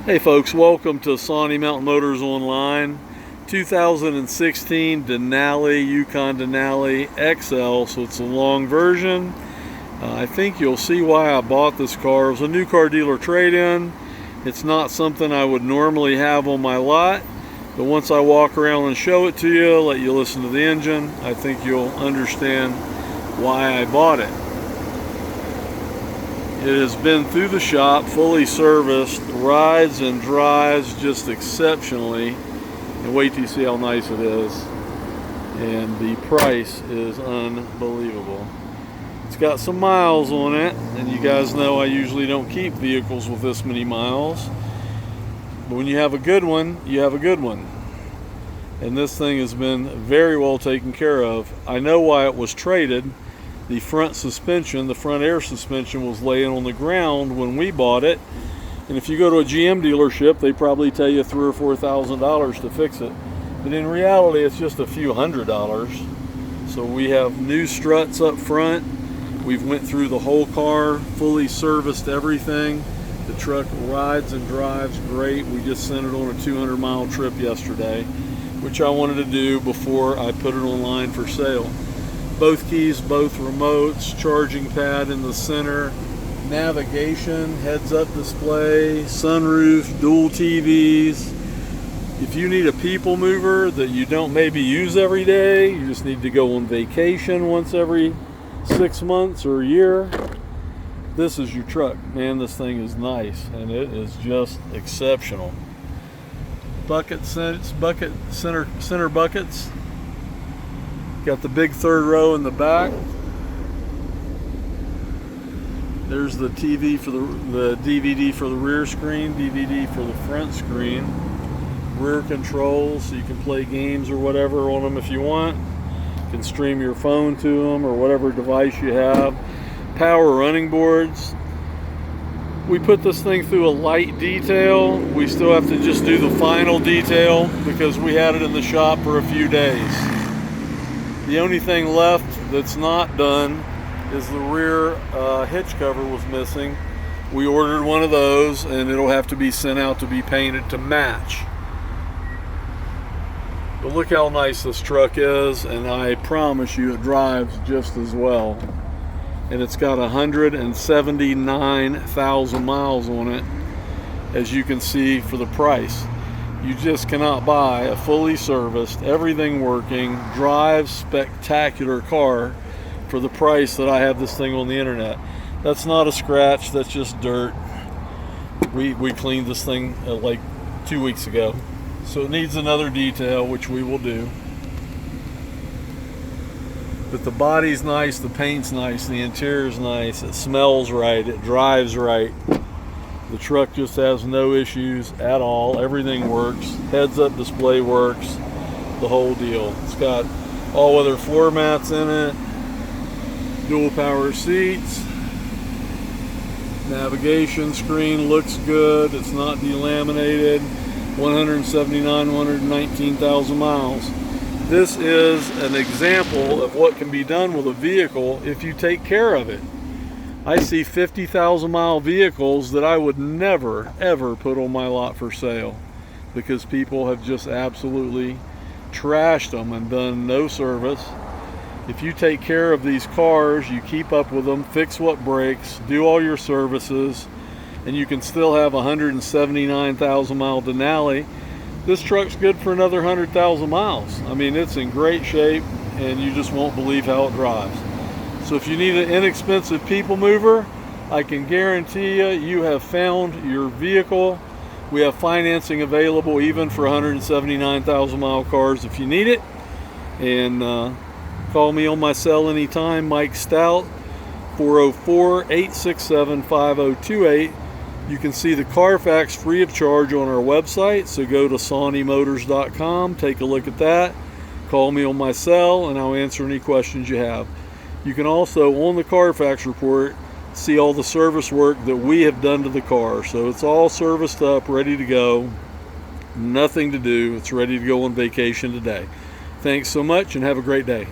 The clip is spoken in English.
Hey folks, welcome to Sawnee Mountain Motors Online. 2016 Denali, Yukon Denali XL, so it's a long version. I think you'll see why I bought this car. It was a new car dealer trade-in. It's not something I would normally have on my lot, but once I walk around and show it to you, let you listen to the engine, I think you'll understand why I bought it. It has been through the shop, fully serviced, rides and drives just exceptionally. And wait till you see how nice it is. And the price is unbelievable. It's got some miles on it, and you guys know I usually don't keep vehicles with this many miles. But when you have a good one, you have a good one. And this thing has been very well taken care of. I know why it was traded. The front suspension, the front air suspension, was laying on the ground when we bought it. And if you go to a GM dealership, they probably tell you $3,000 or $4,000 to fix it. But in reality, it's just a few $100s. So we have new struts up front. We've went through the whole car, fully serviced everything. The truck rides and drives great. We just sent it on a 200-mile trip yesterday, which I wanted to do before I put it online for sale. Both keys, both remotes, charging pad in the center, navigation, heads-up display, sunroof, dual TVs. If you need a people mover that you don't maybe use every day, you just need to go on vacation once every 6 months or a year, this is your truck. Man, this thing is nice, and it is just exceptional. Center buckets. Got the big third row in the back. There's the TV for the DVD for the rear screen, DVD for the front screen. Rear controls, so you can play games or whatever on them if you want. You can stream your phone to them or whatever device you have. Power running boards. We put this thing through a light detail. We still have to just do the final detail because we had it in the shop for a few days. The only thing left that's not done is the rear hitch cover was missing. We ordered one of those, and it'll have to be sent out to be painted to match. But look how nice this truck is, and I promise you it drives just as well. And it's got 179,000 miles on it, as you can see, for the price. You just cannot buy a fully serviced, everything working, drive spectacular car for the price that I have this thing on the internet. That's not a scratch, that's just dirt. We cleaned this thing like 2 weeks ago. So it needs another detail, which we will do. But the body's nice, the paint's nice, the interior's nice, it smells right, it drives right. The truck just has no issues at all. Everything works. Heads-up display works. The whole deal. It's got all-weather floor mats in it. Dual power seats. Navigation screen looks good. It's not delaminated. 119,000 miles. This is an example of what can be done with a vehicle if you take care of it. I see 50,000 mile vehicles that I would never ever put on my lot for sale because people have just absolutely trashed them and done no service. If you take care of these cars, you keep up with them, fix what breaks, do all your services, and you can still have 179,000 mile Denali. This truck's good for another 100,000 miles. I mean, it's in great shape, and you just won't believe how it drives. So if you need an inexpensive people mover, I can guarantee you have found your vehicle. We have financing available even for 179,000 mile cars if you need it. And call me on my cell anytime, Mike Stout, 404-867-5028. You can see the Carfax free of charge on our website, so go to SawneeMotors.com, take a look at that. Call me on my cell and I'll answer any questions you have. You can also, on the Carfax report, see all the service work that we have done to the car. So it's all serviced up, ready to go. Nothing to do. It's ready to go on vacation today. Thanks so much and have a great day.